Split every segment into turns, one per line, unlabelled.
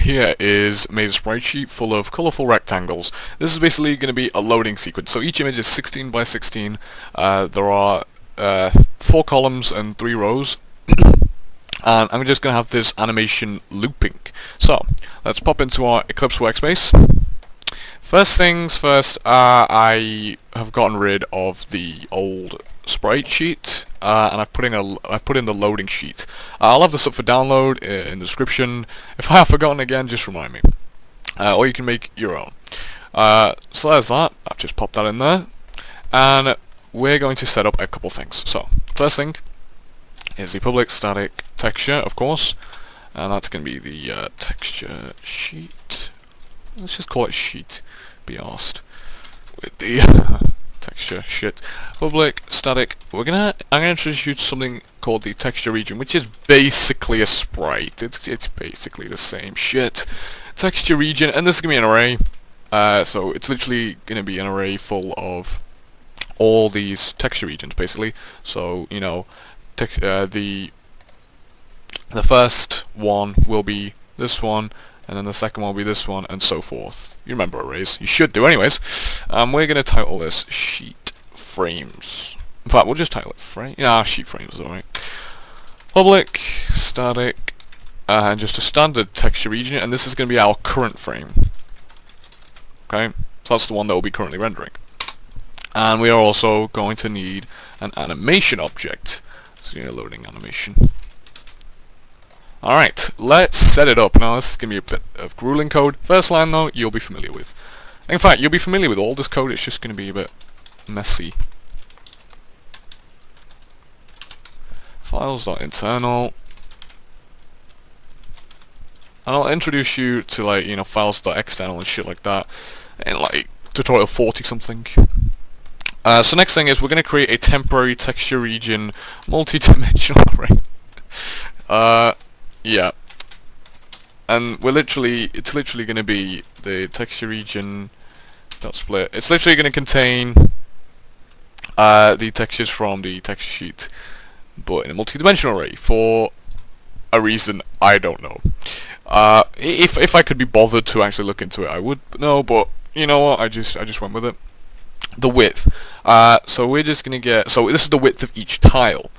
here is made a sprite sheet full of colorful rectangles. This is basically going to be a loading sequence. So each image is 16 by 16. There are 4 columns and 3 rows. And I'm just going to have this animation looping. So let's pop into our Eclipse workspace. First things first, I have gotten rid of the old sprite sheet, and I've put in the loading sheet. I'll have this up for download in the description. If I have forgotten again, just remind me. Or you can make your own. So there's that. I've just popped that in there, and we're going to set up a couple things. So first thing is the public static texture, of course, and that's going to be the texture sheet. Let's just call it sheet. Be arsed with the texture shit. Public static. I'm gonna introduce something called the texture region, which is basically a sprite. It's basically the same shit. Texture region, and this is gonna be an array. So it's literally gonna be an array full of all these texture regions, basically. So you know, the first one will be this one, and then the second one will be this one, and so forth. You remember arrays. You should do anyways. We're going to title this sheet frames. In fact, we'll just title it frame. Yeah, sheet frames is alright. Public static, and just a standard texture region, and this is going to be our current frame. Okay, so that's the one that we'll be currently rendering. And we are also going to need an animation object. So you're loading animation. Alright, let's set it up. Now this is going to be a bit of grueling code. First line though, you'll be familiar with. In fact, you'll be familiar with all this code, it's just going to be a bit messy. Files.internal. And I'll introduce you to, like, you know, files.external and shit like that in like tutorial 40 something. So next thing is we're going to create a temporary texture region multi-dimensional array. Yeah. And it's literally going to be the texture region dot split. It's literally going to contain the textures from the texture sheet, but in a multi-dimensional array for a reason I don't know. If I could be bothered to actually look into it, I would know. But you know what? I just went with it. The width. So we're just gonna get. So this is the width of each tile.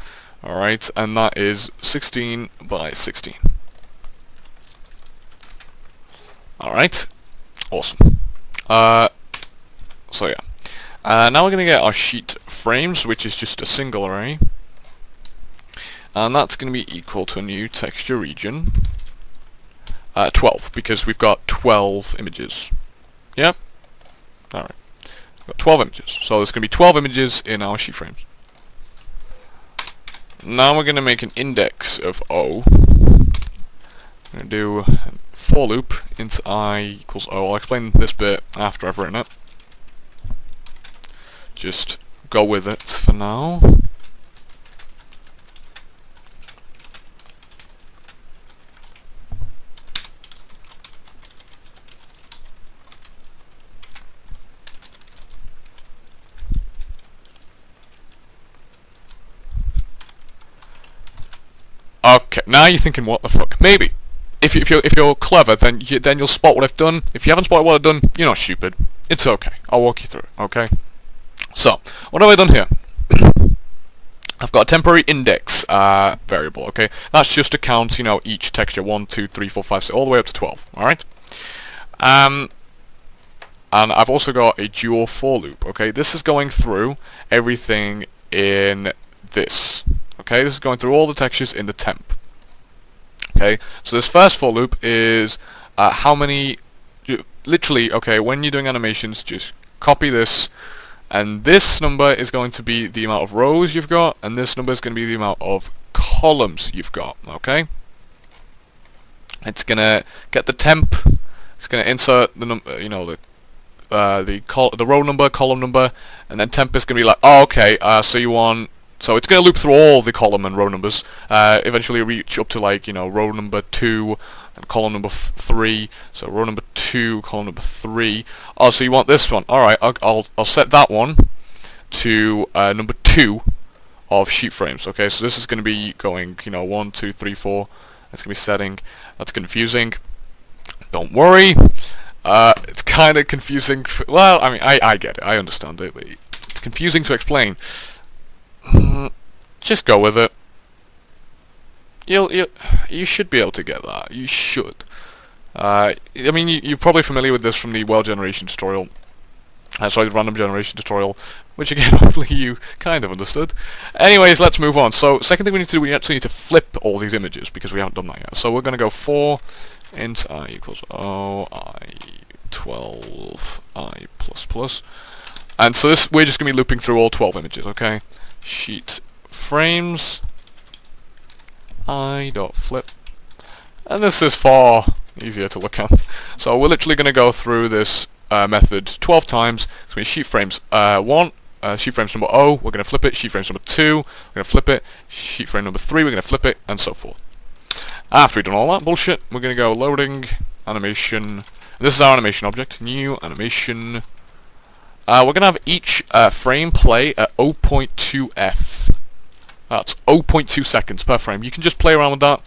All right, and that is 16 by 16. All right, awesome. So yeah. Now we're gonna get our sheet frames, which is just a single array, and that's gonna be equal to a new texture region 12, because we've got 12 images. Yep. All right. We've got 12 images, so there's gonna be 12 images in our sheet frames. Now we're gonna make an index of O. I'm gonna do a for loop into I equals O. I'll explain this bit after I've written it. Just go with it for now. Okay, now you're thinking, what the fuck? Maybe. If you're clever, then you'll spot what I've done. If you haven't spotted what I've done, you're not stupid. It's okay. I'll walk you through it. Okay. So, what have I done here? I've got a temporary index variable. Okay, that's just to count, you know, each texture 1, 2, 3, 4, 5, 6, all the way up to 12. All right. And I've also got a dual for loop. Okay, this is going through everything in this. Okay, this is going through all the textures in the temp. Okay, so this first for loop is how many. Literally, okay, when you're doing animations, just copy this, and this number is going to be the amount of rows you've got, and this number is going to be the amount of columns you've got. Okay, it's gonna get the temp. It's gonna insert the number, you know, the row number, column number, and then temp is gonna be like, oh, okay, so you want. So it's going to loop through all the column and row numbers, eventually reach up to, like, you know, row number 2 and column number 3. So row number 2, column number 3. Oh, so you want this one? All right, I'll set that one to number 2 of sheet frames. Okay, so this is going to be going, you know, 1, 2, 3, 4. That's going to be setting. That's confusing. Don't worry. It's kind of confusing. Well, I mean, I get it. I understand it. But it's confusing to explain. Just go with it. You should be able to get that. You should. I mean, you're probably familiar with this from the well generation tutorial. Sorry, the random generation tutorial, which again, hopefully you kind of understood. Anyways, let's move on. So, second thing we need to do, we actually need to flip all these images, because we haven't done that yet. So we're going to go for int I equals o I 12 I plus plus. And so this, we're just going to be looping through all 12 images, okay? Sheet frames I dot flip. And this is far easier to look at. So we're literally going to go through this method 12 times. So we have sheet frames 1, sheet frames number O, we're going to flip it, sheet frames number 2, we're going to flip it, sheet frame number 3, we're going to flip it, and so forth. After we've done all that bullshit, we're going to go loading, animation, this is our animation object, new animation. We're going to have each frame play at 0.2f. That's 0.2 seconds per frame. You can just play around with that,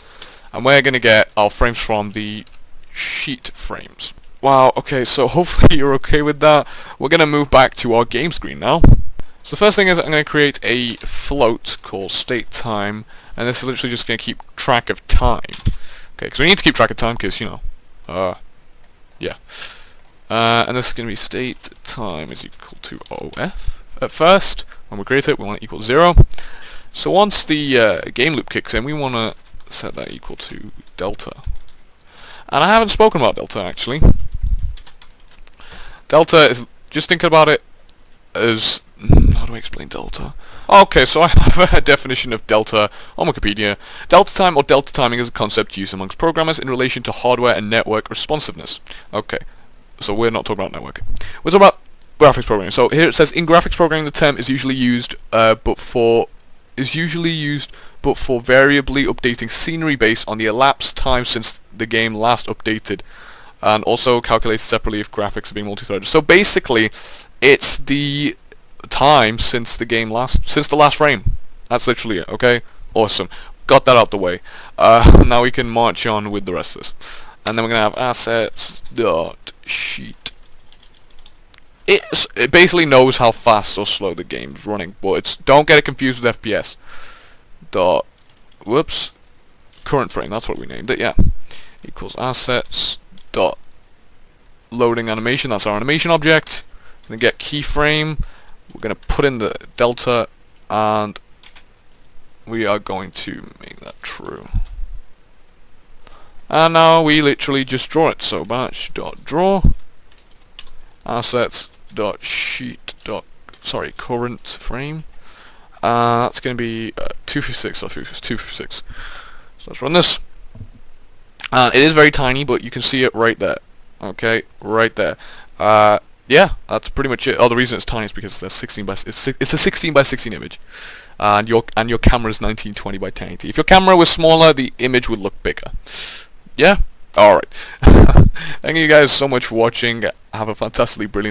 and we're going to get our frames from the sheet frames. Wow, okay, so hopefully you're okay with that. We're going to move back to our game screen now. So the first thing is I'm going to create a float called state time, and this is literally just going to keep track of time. Okay, because we need to keep track of time because, you know, yeah. And this is going to be state time is equal to OF. At first, when we create it, we want it equal 0. So once the game loop kicks in, we want to set that equal to delta. And I haven't spoken about delta, actually. Delta is, just think about it as, how do I explain delta? Okay, so I have a definition of delta on Wikipedia. Delta time or delta timing is a concept used amongst programmers in relation to hardware and network responsiveness. Okay, so we're not talking about networking. We're talking about graphics programming. So here it says, in graphics programming the term is usually used but for variably updating scenery based on the elapsed time since the game last updated, and also calculated separately if graphics are being multi-threaded. So basically, it's the time since the last frame. That's literally it. Okay, awesome. Got that out the way. Now we can march on with the rest of this, and then we're gonna have assets dot sheet. It basically knows how fast or slow the game's running, but don't get it confused with FPS. Dot, whoops, current frame, that's what we named it, yeah. Equals assets dot loading animation, that's our animation object. Then get keyframe, we're going to put in the delta, and we are going to make that true. And now we literally just draw it, so batch dot draw assets dot sheet dot current frame. That's going to be 256, so 256. So let's run this. And it is very tiny, but you can see it right there. Okay, right there. Yeah, that's pretty much it. Oh, the reason it's tiny is because it's a 16 by it's a 16 by 16 image, and your camera is 1920 by 1080. If your camera was smaller, the image would look bigger. Yeah. All right. Thank you guys so much for watching. Have a fantastically brilliant